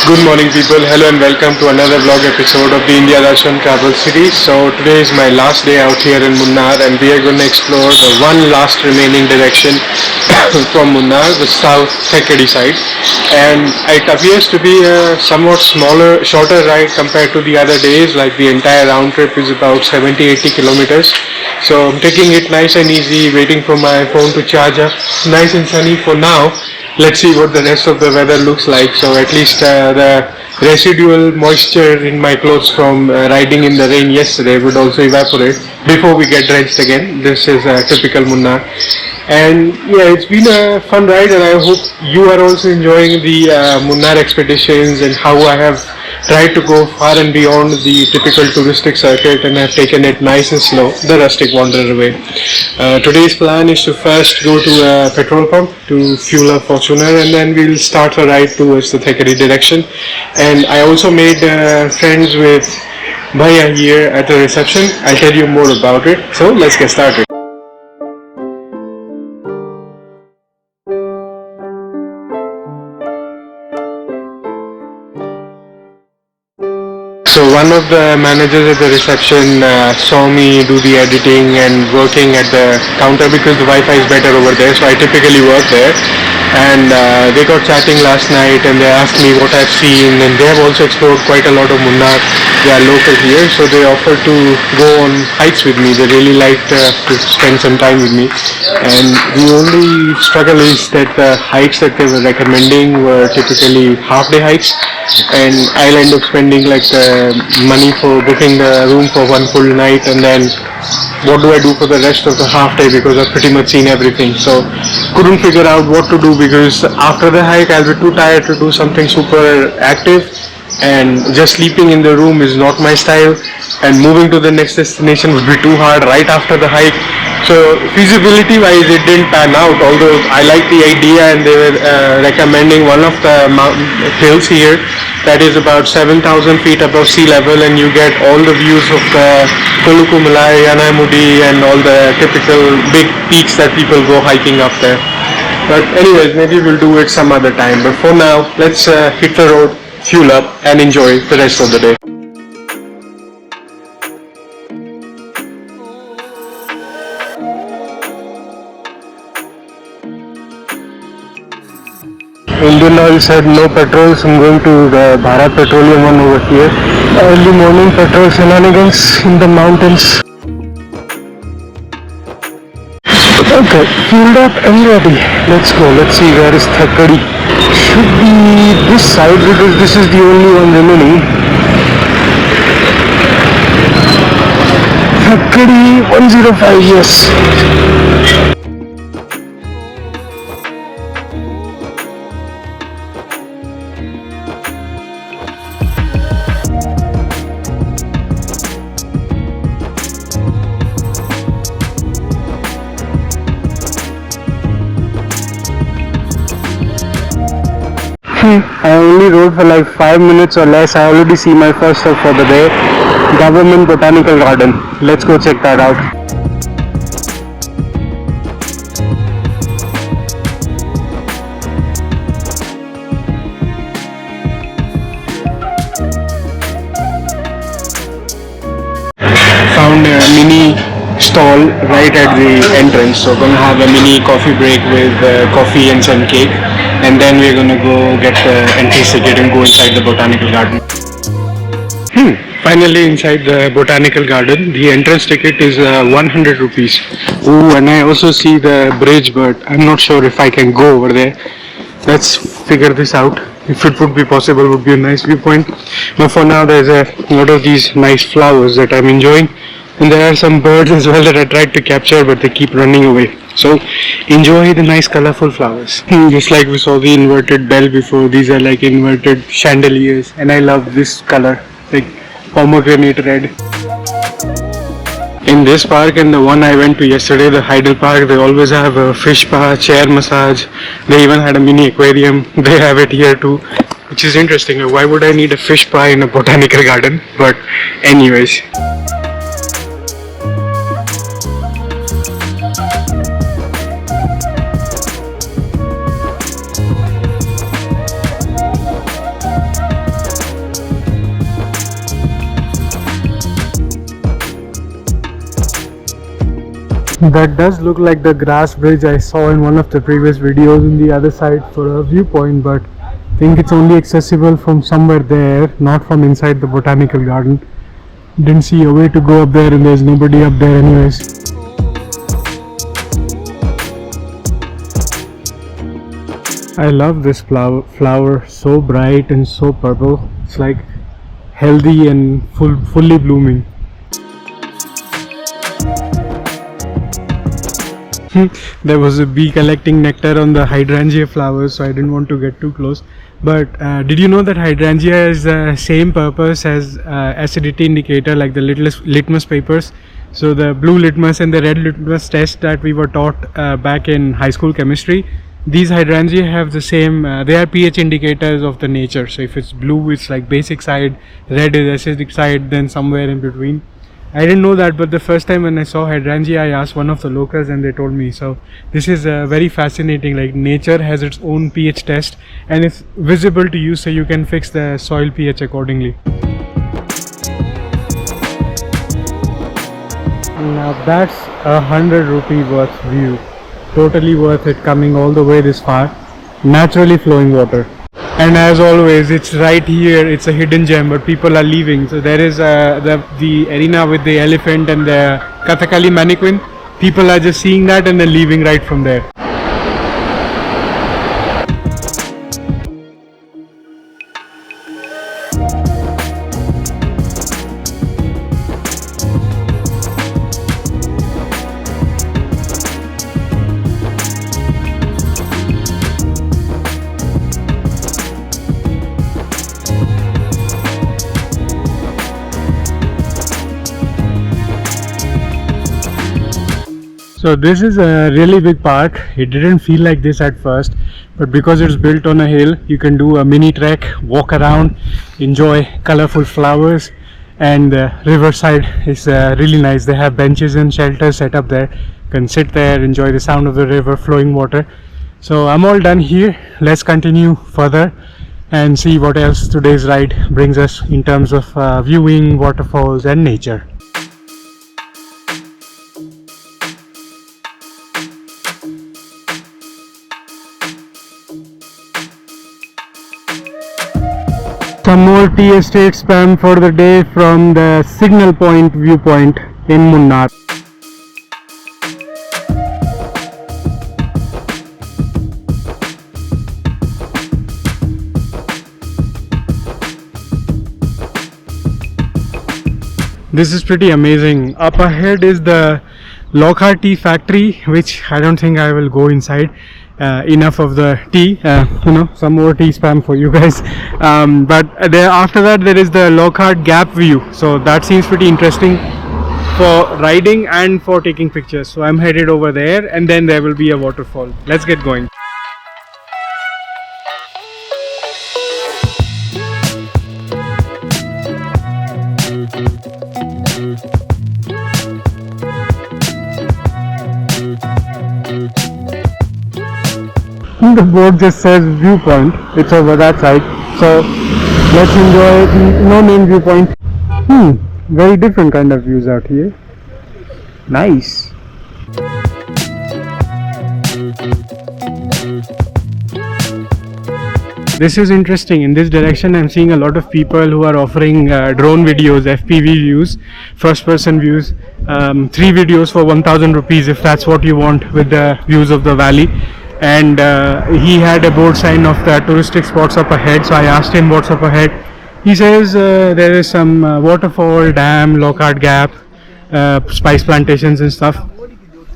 Good morning people, hello and welcome to another vlog episode of the India Darshan travel series. So today is my last day out here in Munnar and we are going to explore the one last remaining direction from Munnar, the south Thekkady side. And it appears to be a somewhat shorter ride compared to the other days, like the entire round trip is about 70-80 kilometers. So I'm taking it nice and easy, waiting for my phone to charge up. Nice and sunny for now. Let's see what the rest of the weather looks like. So at least the residual moisture in my clothes from riding in the rain yesterday would also evaporate before we get drenched again. This is typical Munnar. And yeah, it's been a fun ride and I hope you are also enjoying the Munnar expeditions and how I have tried to go far and beyond the typical touristic circuit and have taken it nice and slow, the rustic wanderer way. Today's plan is to first go to a petrol pump to fuel our Fortuner and then we'll start a ride towards the Thekkady direction. And I also made friends with Bhaiya here at the reception. I'll tell you more about it. So let's get started. So one of the managers at the reception saw me do the editing and working at the counter because the Wi-Fi is better over there, so I typically work there. And they got chatting last night and they asked me what I've seen, and they have also explored quite a lot of Munnar. They are local here, so they offered to go on hikes with me. They really liked to spend some time with me. And the only struggle is that the hikes that they were recommending were typically half-day hikes, and I'll end up spending like money for booking the room for one full night, and then what do I do for the rest of the half day because I've pretty much seen everything. So couldn't figure out what to do because after the hike I'll be too tired to do something super active, and just sleeping in the room is not my style, and moving to the next destination would be too hard right after the hike. So feasibility wise it didn't pan out, although I liked the idea, and they were recommending one of the mountain hills here that is about 7,000 feet above sea level, and you get all the views of the Kolukumalai, Yanamudi and all the typical big peaks that people go hiking up there. But anyways, maybe we'll do it some other time, but for now let's hit the road, fuel up and enjoy the rest of the day. Indian Oil said no petrol, so I'm going to the Bharat Petroleum one over here. Early morning petrol shenanigans in the mountains. Okay, fueled up and ready. Let's go. Let's see where is Thekkady. Should be this side because this is the only one remaining. Thekkady 105, yes. I only rode for like 5 minutes or less. I already see my first stop for the day, Government Botanical Garden. Let's go check that out. Found a mini stall right at the entrance, so gonna have a mini coffee break with coffee and some cake, and then we're gonna go get the entry ticket and go inside the botanical garden. Finally inside the botanical garden, the entrance ticket is 100 rupees. Ooh, and I also see the bridge, but I'm not sure if I can go over there. Let's figure this out. If it would be possible, it would be a nice viewpoint. But for now, there's a lot of these nice flowers that I'm enjoying. And there are some birds as well that I tried to capture, but they keep running away. So enjoy the nice colorful flowers. Just like we saw the inverted bell before, these are like inverted chandeliers, and I love this color, like pomegranate red. In this park and the one I went to yesterday, the Hyder Park, they always have a fish spa, chair massage. They even had a mini aquarium. They have it here too, which is interesting. Why would I need a fish spa in a botanical garden? But anyways. That does look like the grass bridge I saw in one of the previous videos in the other side for a viewpoint, but I think it's only accessible from somewhere there, not from inside the botanical garden. Didn't see a way to go up there, and there's nobody up there anyways. I love this flower, so bright and so purple. It's like healthy and fully blooming. There was a bee collecting nectar on the hydrangea flowers, so I didn't want to get too close. But did you know that hydrangea has the same purpose as acidity indicator, like the litmus papers? So the blue litmus and the red litmus test that we were taught back in high school chemistry, these hydrangea have the same, they are pH indicators of the nature. So if it's blue, it's like basic side, red is acidic side, then somewhere in between. I didn't know that, but the first time when I saw hydrangea, I asked one of the locals and they told me. So this is very fascinating. Like, nature has its own pH test and it's visible to you, so you can fix the soil pH accordingly. Now that's 100 rupee worth view. Totally worth it coming all the way this far. Naturally flowing water. And as always, it's right here. It's a hidden gem, but people are leaving. So there is the arena with the elephant and the Kathakali mannequin. People are just seeing that and then leaving right from there. So this is a really big park. It didn't feel like this at first, but because it's built on a hill, you can do a mini trek, walk around, enjoy colorful flowers, and the riverside is really nice. They have benches and shelters set up there. You can sit there, enjoy the sound of the river, flowing water. So I'm all done here. Let's continue further and see what else today's ride brings us in terms of viewing, waterfalls and nature. Some more tea estate spam for the day from the Signal Point viewpoint in Munnar. This is pretty amazing. Up ahead is the Lockhart tea factory, which I don't think I will go inside. Enough of the tea, some more tea spam for you guys. But there, after that, there is the Lockhart Gap view. So that seems pretty interesting for riding and for taking pictures. So I'm headed over there, and then there will be a waterfall. Let's get going. The board just says viewpoint. It's over that side. So let's enjoy no name viewpoint. Very different kind of views out here. Nice. This is interesting. In this direction, I'm seeing a lot of people who are offering drone videos, FPV views, first person views, 3 videos for 1000 rupees if that's what you want, with the views of the valley. And he had a board sign of the touristic spots up ahead, so I asked him what's up ahead. He says there is some waterfall, dam, Lockhart Gap, spice plantations and stuff.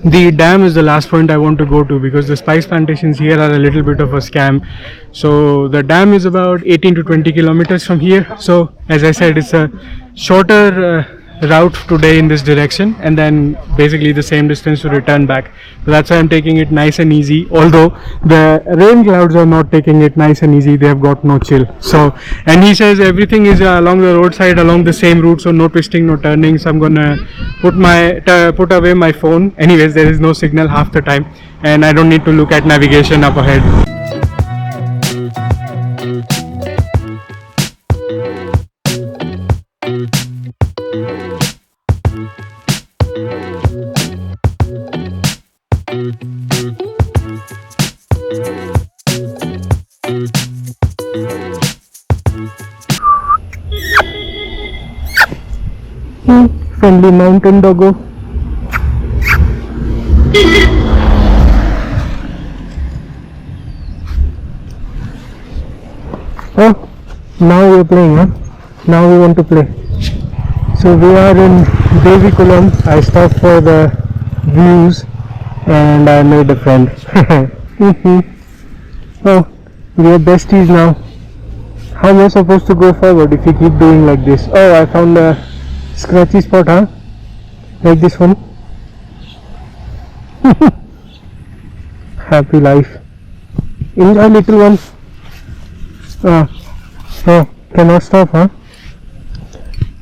The dam is the last point I want to go to, because the spice plantations here are a little bit of a scam. So the dam is about 18 to 20 kilometers from here. So as I said, it's a shorter route today in this direction, and then basically the same distance to return back. So that's why I'm taking it nice and easy, although the rain clouds are not taking it nice and easy. They have got no chill. So, and he says everything is along the roadside, along the same route, so no twisting, no turning. So I'm gonna put away my phone. Anyways, there is no signal half the time, and I don't need to look at navigation up ahead. Friendly mountain doggo. Oh, now we are playing, huh? Now we want to play. So we are in Devikulam. I stopped for the views and I made a friend. Oh, we are besties now. How am I supposed to go forward if you keep doing like this? Oh, I found a scratchy spot, huh? Like this one. Happy life. Enjoy, little one. Oh, cannot stop, huh?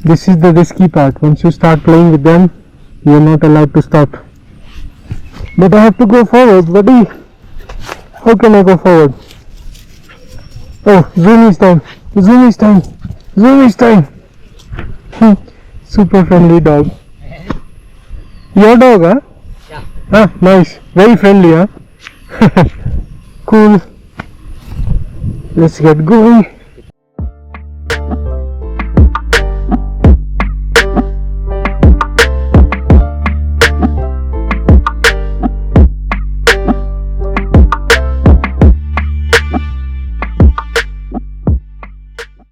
This is the risky part. Once you start playing with them, you are not allowed to stop. But I have to go forward, buddy. How can I go forward? Oh, zoom is time. Zoom is time. Zoom is time. Super friendly dog. Your dog, huh? Yeah. Ah, nice. Very friendly, huh? Cool. Let's get going.